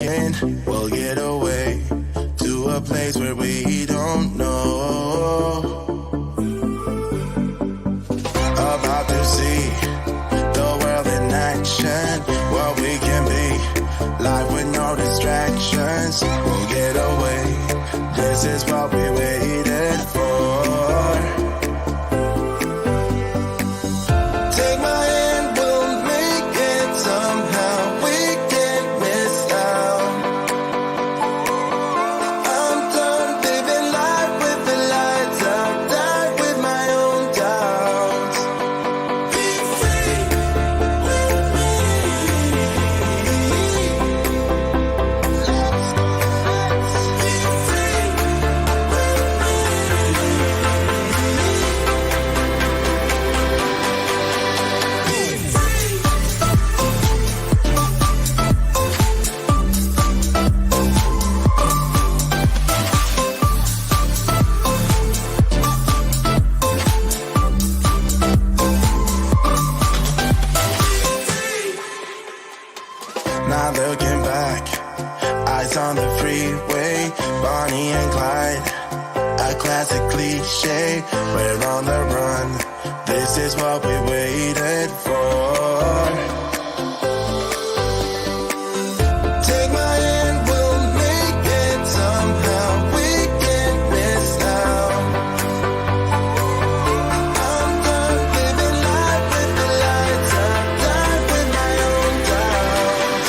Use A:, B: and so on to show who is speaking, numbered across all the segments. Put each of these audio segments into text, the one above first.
A: thinking we'll get away to a place where we don't know. About to see the world in action, what we can be, life with no distractions. We'll get away, this is what we waited for. Take my hand, we'll make it somehow. We can't miss out. I'm done living life with the lights out, die with my own doubts. Be free with me. Let's be free Now looking back, eyes on the freeway, Bonnie and Clyde, a classic cliche. We're on the run, this is what we waited for. Take my hand, we'll make it somehow. We can't miss out. I'm done living life with the lights out, die with my own doubts.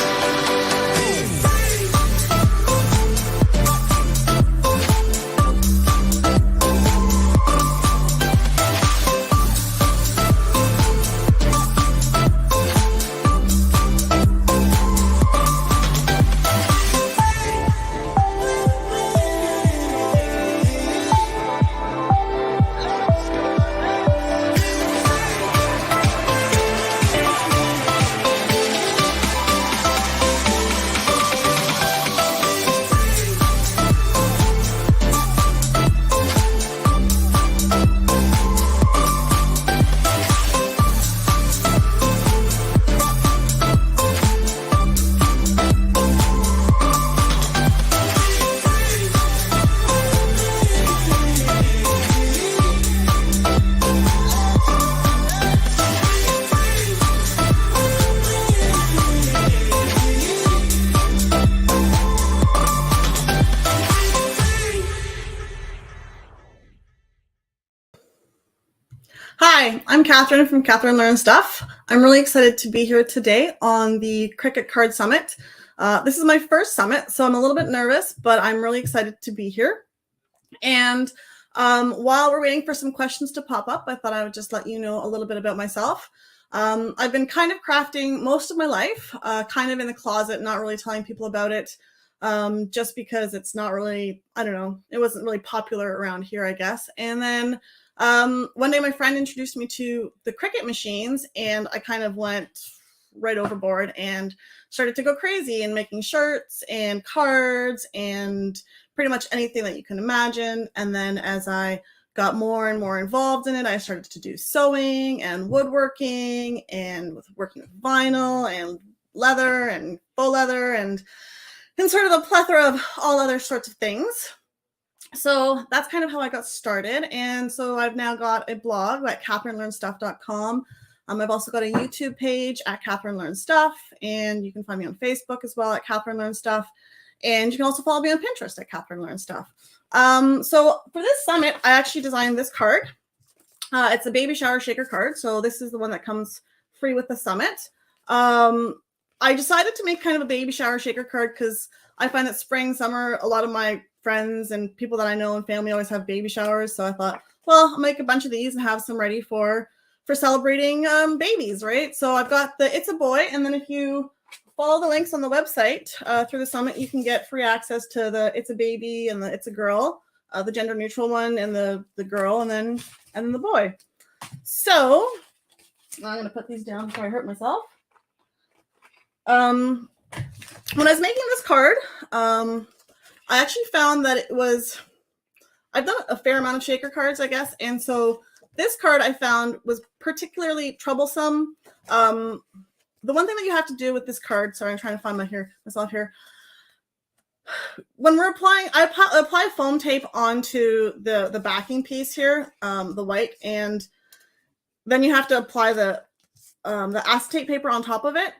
B: Hi, I'm Catherine from Catherine Learns Stuff. I'm really excited to be here today on the Cricut Card Summit. This is my first summit, so I'm a little bit nervous, but I'm really excited to be here. And while we're waiting for some questions to pop up, I thought I would just let you know a little bit about myself. I've been kind of crafting most of my life, kind of in the closet, not really telling people about it, just because it's not really, I don't know, it wasn't really popular around here, I guess. And then one day my friend introduced me to the Cricut machines, and I kind of went right overboard and started to go crazy in making shirts and cards and pretty much anything that you can imagine. And then as I got more and more involved in it, I started to do sewing and woodworking and working with vinyl and leather and faux leather and sort of a plethora of all other sorts of things. So that's kind of how I got started. And so I've now got a blog at katherinelearnstuff.com. I've also got a YouTube page at Catherine Learns Stuff, and you can find me on Facebook as well at Catherine Learns Stuff. And you can also follow me on Pinterest at Catherine Learns Stuff. So for this summit, I actually designed this card. It's a baby shower shaker card. So this is the one that comes free with the summit. I decided to make kind of a baby shower shaker card because I find that spring, summer, a lot of my friends and people that I know and family always have baby showers. So I thought, well, I'll make a bunch of these and have some ready for celebrating babies, right? So I've got the It's a Boy, and then if you follow the links on the website through the summit, you can get free access to the It's a Baby and the It's a Girl, the gender neutral one, and the girl, and then the boy. So I'm going to put these down before I hurt myself. When I was making this card, I actually found that I've done a fair amount of shaker cards, I guess. And so this card I found was particularly troublesome. The one thing that you have to do with this card, sorry, I'm trying to find myself here. when we're applying, I apply foam tape onto the backing piece here, the white, and then you have to apply the acetate paper on top of it.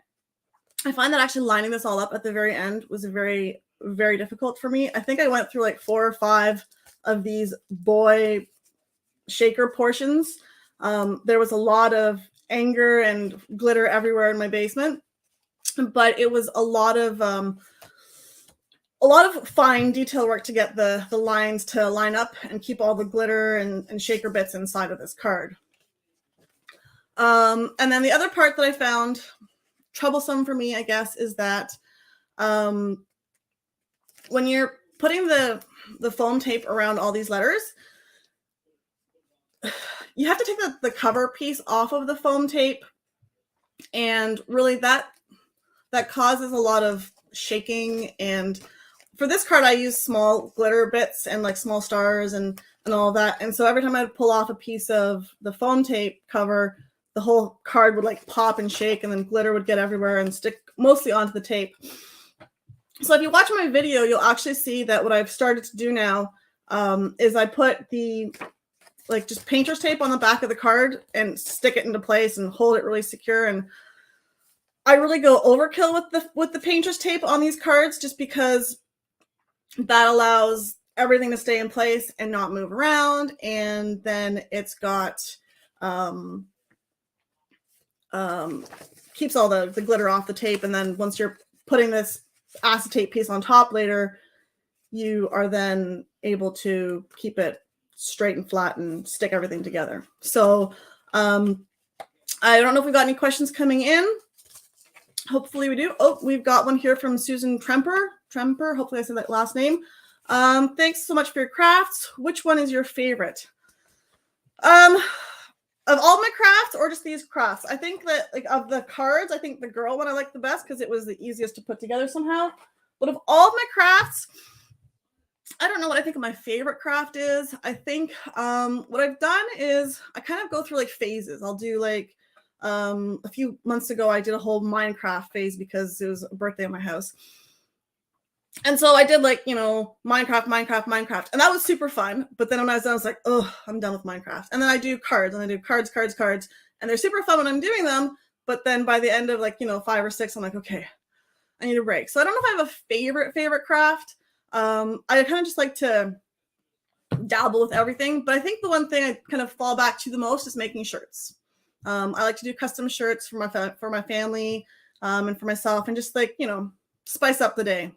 B: I find that actually lining this all up at the very end was very, very difficult for me. I think I went through like 4 or 5 of these boy shaker portions. There was a lot of anger and glitter everywhere in my basement, but it was a lot of fine detail work to get the lines to line up and keep all the glitter and shaker bits inside of this card. And then the other part that I found troublesome for me, I guess, is that when you're putting the foam tape around all these letters, you have to take the cover piece off of the foam tape, and really that causes a lot of shaking. And for this card, I use small glitter bits and like small stars and all that. And so every time I'd pull off a piece of the foam tape cover, the whole card would like pop and shake, and then glitter would get everywhere and stick mostly onto the tape. So if you watch my video, you'll actually see that what I've started to do now is I put the just painter's tape on the back of the card and stick it into place and hold it really secure. And I really go overkill with the painter's tape on these cards, just because that allows everything to stay in place and not move around. And then it's got keeps all the glitter off the tape. And then once you're putting this acetate piece on top later, you are then able to keep it straight and flat and stick everything together. So I don't know if we've got any questions coming in. Hopefully we do. Oh, we've got one here from Susantremper. Hopefully I said that last name. Thanks so much for your crafts. Which one is your favorite? Of all my crafts or just these crafts? I think that of the cards, I think the girl one I like the best because it was the easiest to put together somehow. But of all of my crafts, I don't know what I think of my favorite craft is. I think what I've done is I kind of go through phases. I'll do a few months ago, I did a whole Minecraft phase because it was a birthday at my house. And so I did Minecraft. And that was super fun. But then when I was done, I was like, oh, I'm done with Minecraft. And then I do cards, and I do cards. And they're super fun when I'm doing them. But then by the end of 5 or 6, I'm like, okay, I need a break. So I don't know if I have a favorite craft. I kind of just like to dabble with everything. But I think the one thing I kind of fall back to the most is making shirts. I like to do custom shirts for my family and for myself, and just spice up the day.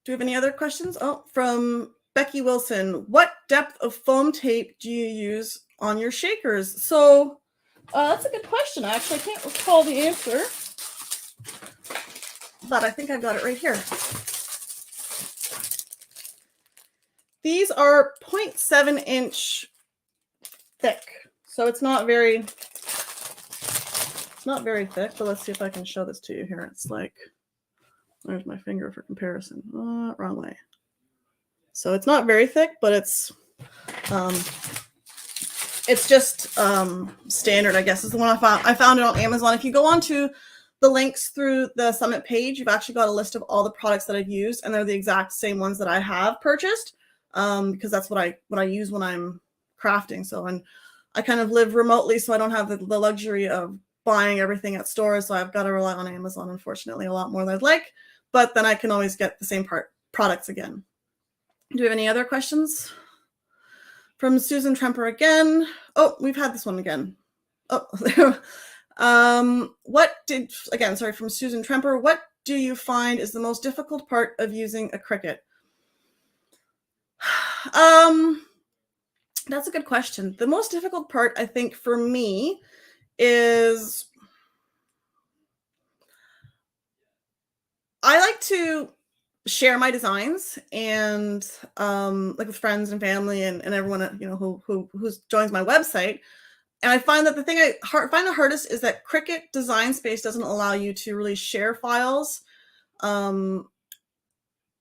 B: Do we have any other questions? Oh, from Becky Wilson. What depth of foam tape do you use on your shakers? So that's a good question. Actually, I can't recall the answer, but I think I've got it right here. These are 0.7 inch thick. So it's not very thick, but let's see if I can show this to you here. It's there's my finger for comparison. Wrong way. So it's not very thick, but it's just standard, I guess, is the one I found. I found it on Amazon. If you go onto the links through the Summit page, you've actually got a list of all the products that I've used, and they're the exact same ones that I have purchased because that's what I use when I'm crafting. So, and I kind of live remotely, so I don't have the luxury of buying everything at stores. So I've got to rely on Amazon, unfortunately, a lot more than I'd like. But then I can always get the same products again. Do we have any other questions? From Susantremper again. Oh, we've had this one again. Oh, from Susantremper. What do you find is the most difficult part of using a Cricut? That's a good question. The most difficult part, I think, for me is I like to share my designs and with friends and family and everyone who joins my website. And I find that the thing I find the hardest is that Cricut Design Space doesn't allow you to really share files.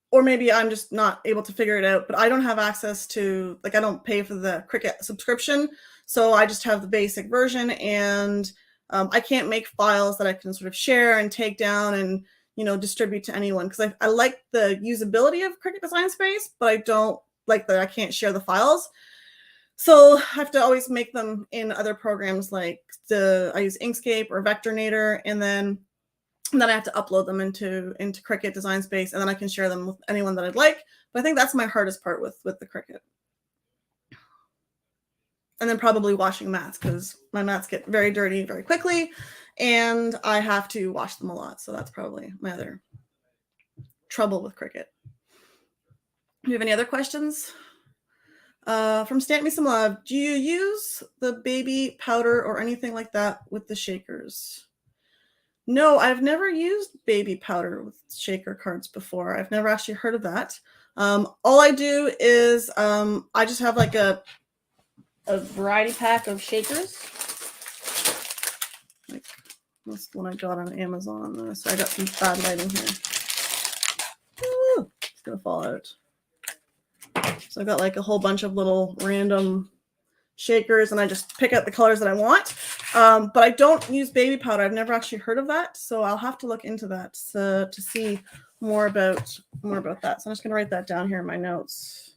B: Or maybe I'm just not able to figure it out, but I don't have access to, I don't pay for the Cricut subscription. So I just have the basic version, and I can't make files that I can sort of share and take down and, distribute to anyone, because I like the usability of Cricut Design Space, but I don't like that I can't share the files. So I have to always make them in other programs, like I use Inkscape or Vectornator, and then I have to upload them into Cricut Design Space, and then I can share them with anyone that I'd like. But I think that's my hardest part with the Cricut. And then probably washing mats, because my mats get very dirty very quickly, and I have to wash them a lot. So that's probably my other trouble with Cricut. Do you have any other questions? From Stamp Me Some Love, do you use the baby powder or anything like that with the shakers? No, I've never used baby powder with shaker cards before. I've never actually heard of that. All I do is I just have like a variety pack of shakers. Like this one I got on Amazon. So I got some bad lighting here. Ooh, it's gonna fall out. So I've got like a whole bunch of little random shakers, and I just pick out the colors that I want. But I don't use baby powder. I've never actually heard of that, so I'll have to look into that to see more about that. So I'm just gonna write that down here in my notes.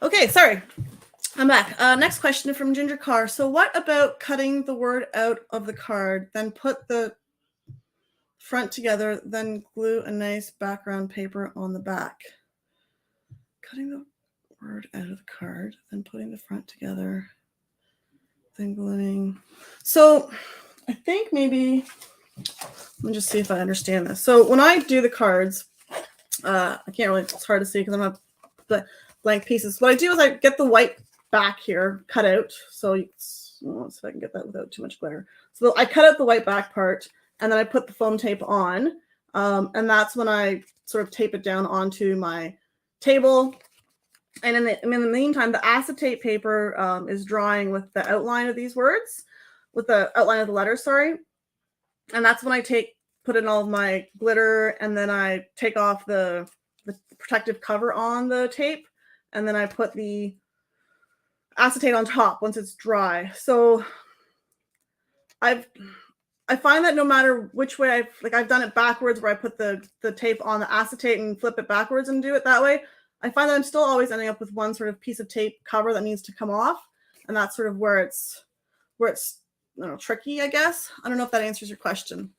B: Okay, sorry. I'm back. Next question from Ginger Carr. So what about cutting the word out of the card, then put the front together, then glue a nice background paper on the back? Cutting the word out of the card, then putting the front together, then gluing. So I think maybe, let me just see if I understand this. So when I do the cards, I can't really, it's hard to see because I'm not the blank pieces. What I do is I get the white back here cut out. So let's see if I can get that without too much glitter. So I cut out the white back part, and then I put the foam tape on. And that's when I sort of tape it down onto my table. And in the meantime, the acetate paper is drying with the outline of these words, with the outline of the letters, sorry. And that's when I put in all of my glitter, and then I take off the protective cover on the tape, and then I put the acetate on top once it's dry. So I find that no matter which way I've done it backwards, where I put the tape on the acetate and flip it backwards and do it that way, I find that I'm still always ending up with one sort of piece of tape cover that needs to come off, and that's sort of where it's I don't know, tricky, I guess. I don't know if that answers your question.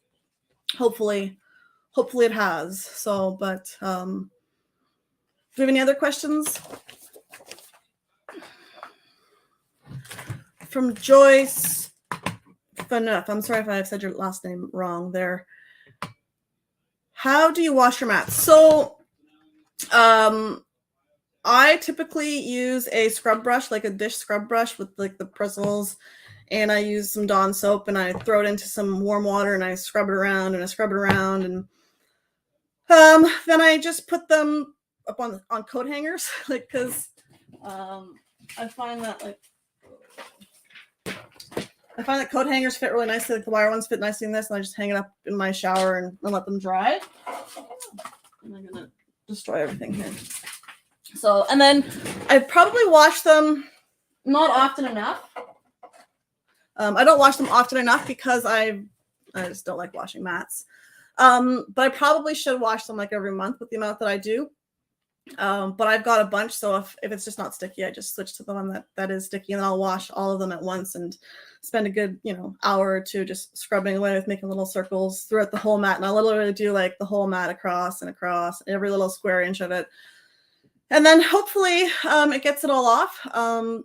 B: Hopefully it has. So, but do you have any other questions? From Joyce Fanuff. I'm sorry if I said your last name wrong there. How do you wash your mats? So I typically use a scrub brush, like a dish scrub brush with like the bristles, and I use some Dawn soap, and I throw it into some warm water, and I scrub it around, and and then I just put them up on coat hangers, like, because I find that coat hangers fit really nicely, like the wire ones fit nicely in this, and I just hang it up in my shower and let them dry. And I'm gonna destroy everything here. So, and then I probably wash them not often enough. I don't wash them often enough because I just don't like washing mats. But I probably should wash them like every month with the amount that I do. But I've got a bunch, so if it's just not sticky, I just switch to the one that is sticky, and then I'll wash all of them at once and spend a good, hour or two just scrubbing away with making little circles throughout the whole mat. And I literally do like the whole mat across, every little square inch of it. And then hopefully it gets it all off.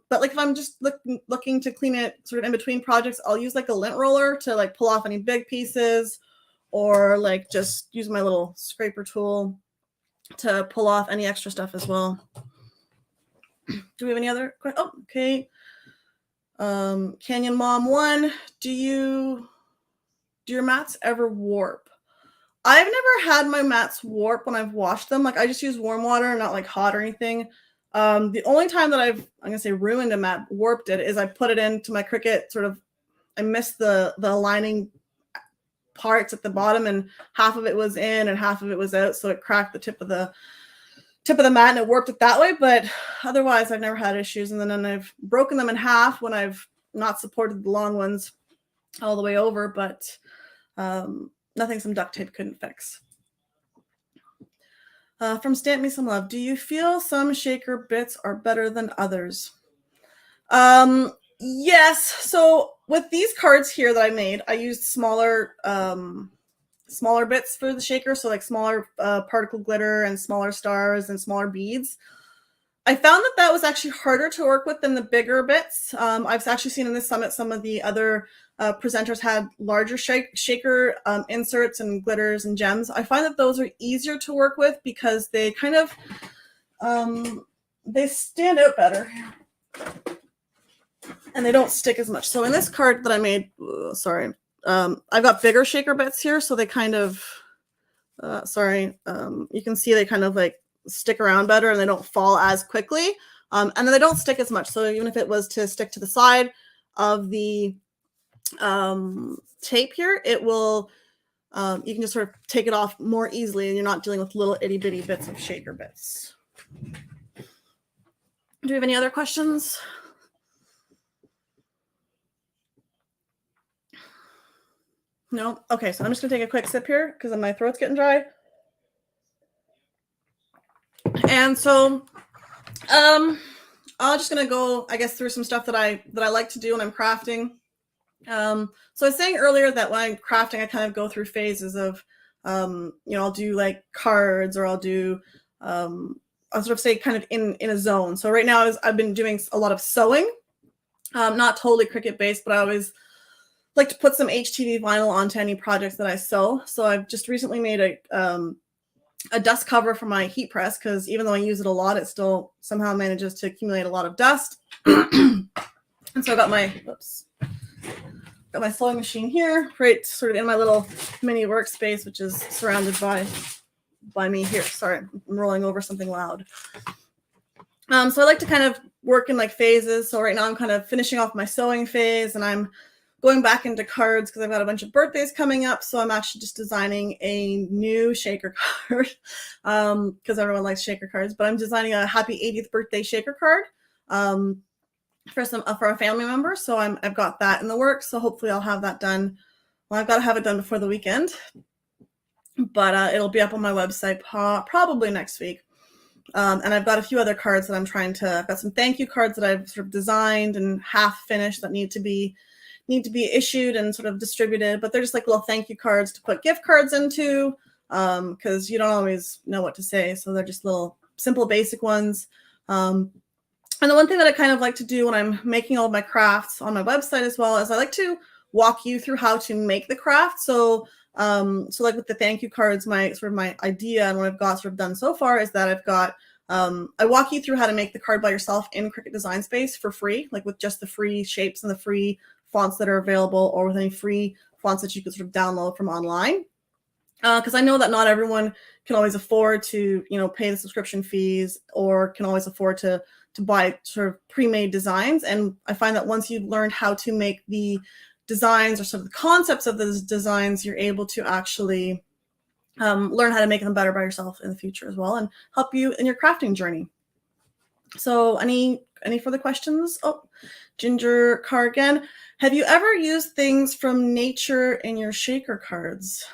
B: But like if I'm just looking to clean it sort of in between projects, I'll use like a lint roller to like pull off any big pieces, or like just use my little scraper tool to pull off any extra stuff as well. Do we have any other questions? Oh, okay. Canyon Mom 1, do your mats ever warp? I've never had my mats warp when I've washed them. Like I just use warm water, not like hot or anything. The only time that I'm gonna say ruined a mat, warped it, is I put it into my Cricut, I missed the aligning parts at the bottom, and half of it was in and half of it was out, so it cracked the tip of the tip of the mat and it warped it that way, but otherwise I've never had issues. And then I've broken them in half when I've not supported the long ones all the way over, but nothing some duct tape couldn't fix. From Stamp Me Some Love, do you feel some shaker bits are better than others? Yes. So with these cards here that I made, I used smaller bits for the shaker. So like smaller particle glitter and smaller stars and smaller beads. I found that was actually harder to work with than the bigger bits. I've actually seen in this summit some of the other presenters had larger shaker inserts and glitters and gems. I find that those are easier to work with because they kind of they stand out better and they don't stick as much. So in this card that I made, I've got bigger shaker bits here, so they kind of you can see they kind of like stick around better and they don't fall as quickly, and then they don't stick as much. So even if it was to stick to the side of the tape here, it will you can just sort of take it off more easily and you're not dealing with little itty bitty bits of shaker bits. Do we have any other questions? No? Okay, so I'm just gonna take a quick sip here because my throat's getting dry. And so I'm just gonna go, I guess, through some stuff that I like to do when I'm crafting. So I was saying earlier that when I'm crafting, I kind of go through phases of, I'll do like cards, or I'll do, I'll sort of say kind of in a zone. So right now I've been doing a lot of sewing, not totally Cricut based, but I always like to put some HTV vinyl onto any projects that I sew. So I've just recently made a dust cover for my heat press, because even though I use it a lot, it still somehow manages to accumulate a lot of dust. And so I got my sewing machine here, right sort of in my little mini workspace, which is surrounded by me here. Sorry, I'm rolling over something loud. So I like to kind of work in like phases. So right now I'm kind of finishing off my sewing phase, and I'm going back into cards because I've got a bunch of birthdays coming up. So I'm actually just designing a new shaker card because everyone likes shaker cards, but I'm designing a happy 80th birthday shaker card for a family member. So I've got that in the works. So hopefully I'll have that done. Well, I've got to have it done before the weekend, but it'll be up on my website probably next week. And I've got a few other cards that I've got some thank you cards that I've sort of designed and half finished that need to be issued and sort of distributed, but they're just like little thank you cards to put gift cards into, because you don't always know what to say. So they're just little simple basic ones. And the one thing that I kind of like to do when I'm making all of my crafts on my website as well is I like to walk you through how to make the craft. So like with the thank you cards, my idea and what I've got sort of done so far is that I've got, I walk you through how to make the card by yourself in Cricut Design Space for free, like with just the free shapes and the free fonts that are available, or with any free fonts that you could sort of download from online. Because I know that not everyone can always afford to, pay the subscription fees, or can always afford to buy sort of pre-made designs. And I find that once you've learned how to make the designs, or sort of the concepts of those designs, you're able to actually learn how to make them better by yourself in the future as well, and help you in your crafting journey. So any further questions? Oh, Ginger Carr again. Have you ever used things from nature in your shaker cards?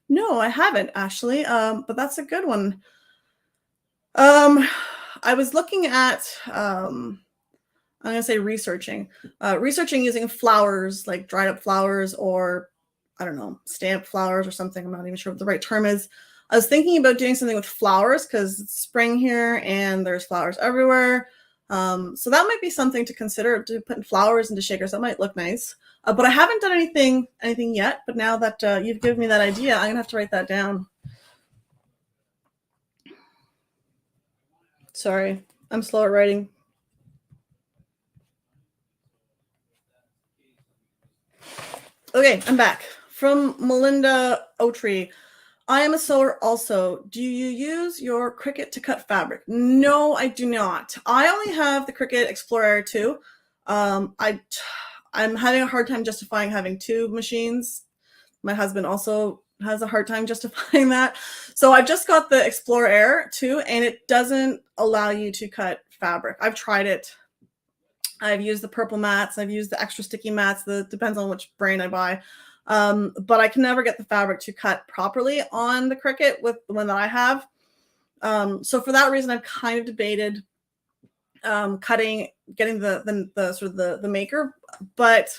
B: No, I haven't actually, but that's a good one. I was looking at, I'm going to say researching using flowers, like dried up flowers, or I don't know, stamped flowers or something. I'm not even sure what the right term is. I was thinking about doing something with flowers because it's spring here and there's flowers everywhere. So that might be something to consider, to put flowers into shakers. That might look nice. But I haven't done anything yet. But now that you've given me that idea, I'm going to have to write that down. Sorry, I'm slow at writing. Okay, I'm back. From Melinda Otree. I am a sewer also. Do you use your Cricut to cut fabric? No, I do not. I only have the Cricut Explorer 2. I'm having a hard time justifying having two machines. My husband also has a hard time justifying that. So I just got the Explore Air too, and it doesn't allow you to cut fabric. I've tried it. I've used the purple mats. I've used the extra sticky mats. Depends on which brand I buy. But I can never get the fabric to cut properly on the Cricut with the one that I have. So for that reason, I've kind of debated getting the sort of the maker. But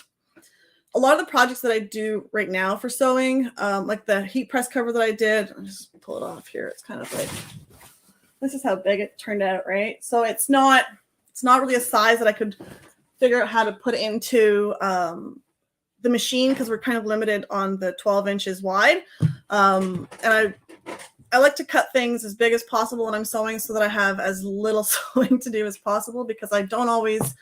B: a lot of the projects that I do right now for sewing, like the heat press cover that I did, I'll just pull it off here. It's kind of like, this is how big it turned out, right? So it's not really a size that I could figure out how to put into the machine, because we're kind of limited on the 12 inches wide. And I like to cut things as big as possible when I'm sewing so that I have as little sewing to do as possible, because I'm not always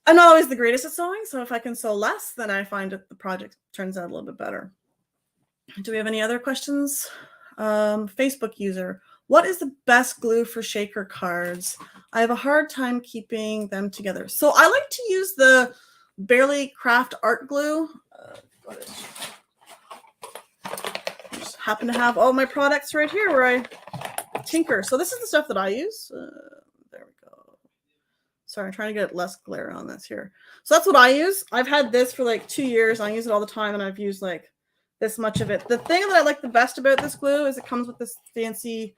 B: the greatest at sewing. So if I can sew less, then I find that the project turns out a little bit better. Do we have any other questions? Facebook user, what is the best glue for shaker cards? I have a hard time keeping them together. So I like to use the Barely Craft Art Glue. I just happen to have all my products right here where I tinker. So this is the stuff that I use. There we go. Sorry, I'm trying to get less glare on this here. So that's what I use. I've had this for like 2 years. I use it all the time, and I've used like this much of it. The thing that I like the best about this glue is it comes with this fancy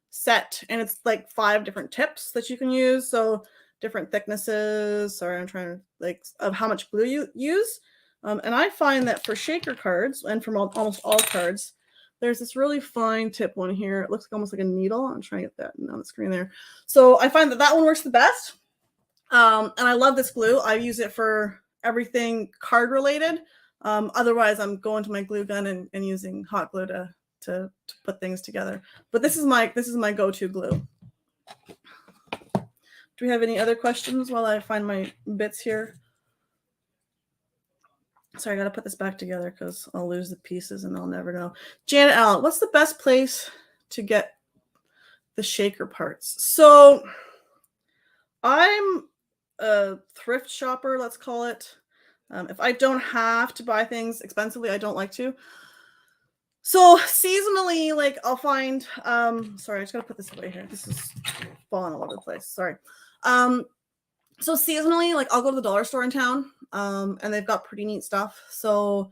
B: set, and it's like 5 different tips that you can use. So different thicknesses. Sorry, I'm trying to of how much glue you use. And I find that for shaker cards and from almost all cards, there's this really fine tip one here. It looks almost like a needle. I'm trying to get that on the screen there. So I find that one works the best. And I love this glue. I use it for everything card related. Otherwise, I'm going to my glue gun and using hot glue to put things together. But this is my go-to glue. Do we have any other questions while I find my bits here? Sorry, I got to put this back together because I'll lose the pieces and I'll never know. Janet Allen, what's the best place to get the shaker parts? So I'm a thrift shopper, let's call it. If I don't have to buy things expensively, I don't like to. So seasonally, like I'll find, sorry, I just got to put this away here. This is falling all over the place. Sorry. So seasonally, like I'll go to the dollar store in town, and they've got pretty neat stuff. So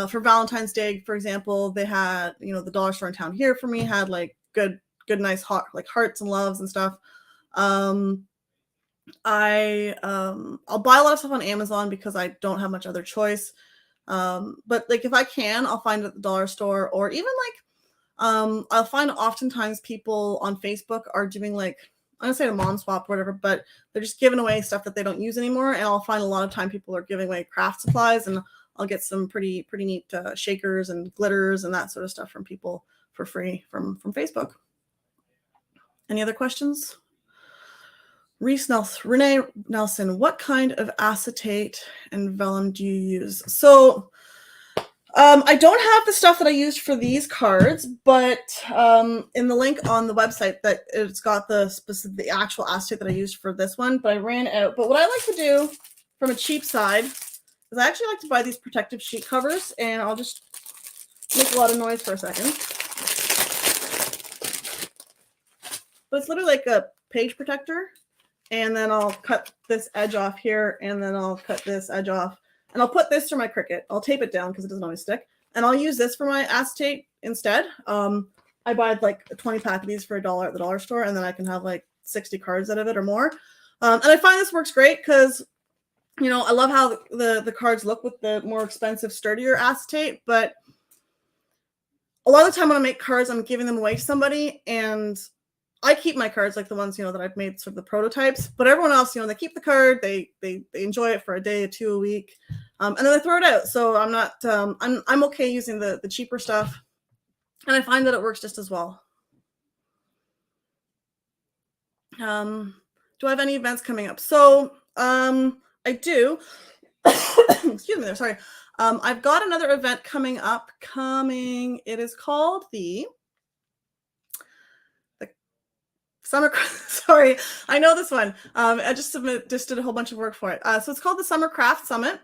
B: for Valentine's Day, for example, they had, the dollar store in town here for me had like good, nice hot, like hearts and loves and stuff. I'll buy a lot of stuff on Amazon because I don't have much other choice. But like if I can, I'll find it at the dollar store, or even like I'll find oftentimes people on Facebook are doing like, I'm gonna say a mom swap or whatever, but they're just giving away stuff that they don't use anymore. And I'll find a lot of time people are giving away craft supplies, and I'll get some pretty neat shakers and glitters and that sort of stuff from people for free from Facebook. Any other questions? Renee Nelson, what kind of acetate and vellum do you use? So I don't have the stuff that I used for these cards, but in the link on the website that it's got the actual acetate that I used for this one, but I ran out. But what I like to do from a cheap side is I actually like to buy these protective sheet covers, and I'll just make a lot of noise for a second. But it's literally like a page protector, and then I'll cut this edge off here, and then I'll cut this edge off. And I'll put this through my Cricut. I'll tape it down because it doesn't always stick. And I'll use this for my acetate instead. I buy like a 20 pack of these for $1 at the dollar store, and then I can have like 60 cards out of it or more. And I find this works great because, I love how the cards look with the more expensive, sturdier acetate. But a lot of the time when I make cards, I'm giving them away to somebody, and I keep my cards, like the ones, that I've made sort of the prototypes, but everyone else, they keep the card, they enjoy it for a day or two a week, and then they throw it out. So I'm not, I'm okay using the cheaper stuff, and I find that it works just as well. Do I have any events coming up? So I do. Excuse me there, sorry. I've got another event coming up. It is called the Summer, sorry, I know this one. I just did a whole bunch of work for it. So it's called the Summer Craft Summit.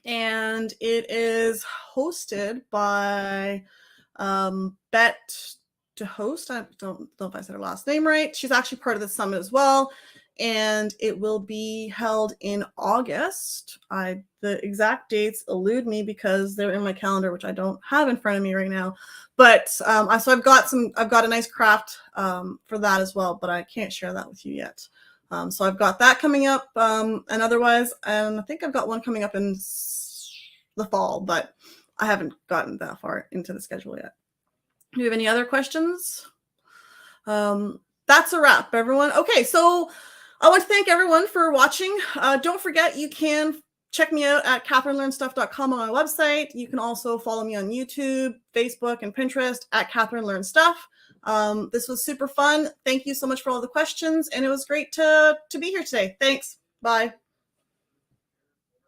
B: and it is hosted by Bet to host. I don't know if I said her last name right. She's actually part of the summit as well, and it will be held in August. The exact dates elude me because they're in my calendar, which I don't have in front of me right now. But so I've got a nice craft for that as well, but I can't share that with you yet. So I've got that coming up, and otherwise, I think I've got one coming up in the fall, but I haven't gotten that far into the schedule yet. Do you have any other questions? That's a wrap, everyone. Okay, so I want to thank everyone for watching. Don't forget, you can check me out at katherinelearnstuff.com on my website. You can also follow me on YouTube, Facebook, and Pinterest at Katherine Learn Stuff. This was super fun. Thank you so much for all the questions, and it was great to be here today. Thanks. Bye.